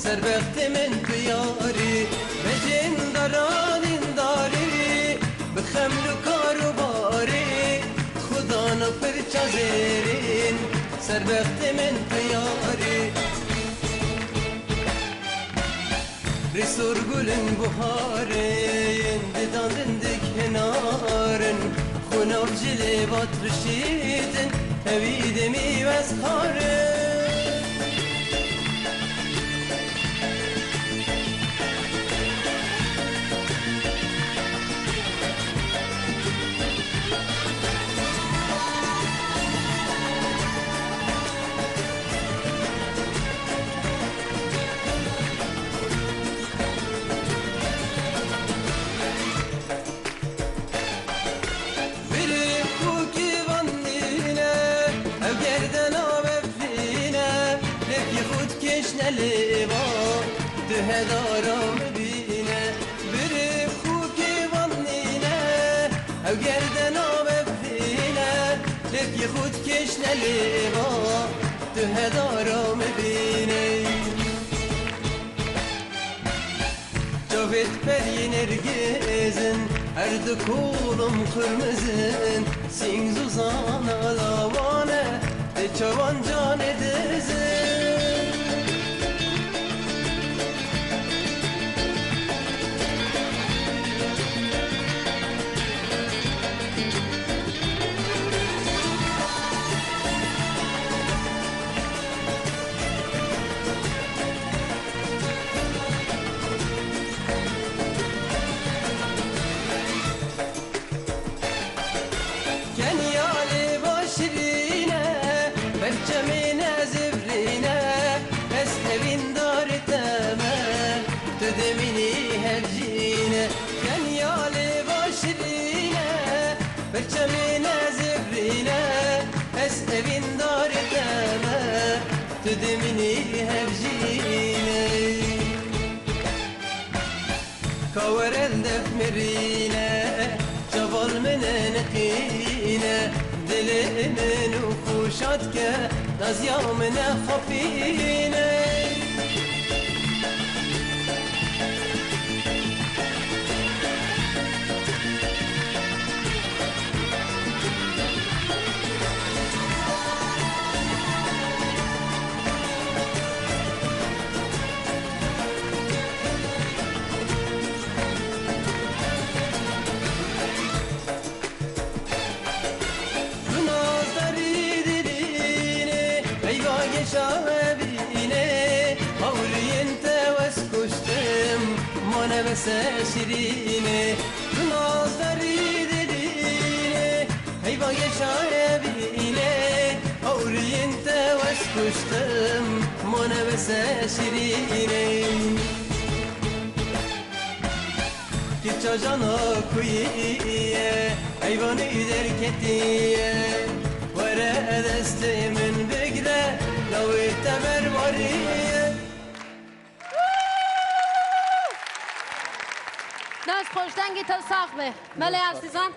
سربخت من بیاری بجن داران داری بخمل و کاروباری خدا نفر چازرین سربخت من بیاری رسور گلن بهارن ددان دک هنارن خناب جلی بات رشیدن هوید می وزخارن لیوا ده دارم بینه بری خوکی وانینه او گردن آب بینه لکی خود کشن لیوا ده دارم بینه جاوید پری نرگزن هر دو کولم kırmızın سینگ زوزان آلاوانه ده چوان جان دزن برچمین زبرینه از evin دار تمام تدمینی هرجینه کنیالی باشرینه برچمین زبرینه از evin دار تمام تدمینی هرجینه کاور اندف مرینه جوال من نقینه دل من خوشات که نازیا من خفینه شابینه آوری انت واسکشتم مانه بس شیرینه ناز داری دلینه حیوان شابینه آوری انت واسکشتم مانه بس شیرینه که چاجانا کویه حیوانی درکتیه وره دست من بگره لو اعتبر مريء ناز خوشتنگی تا ساخته ملی عزیزان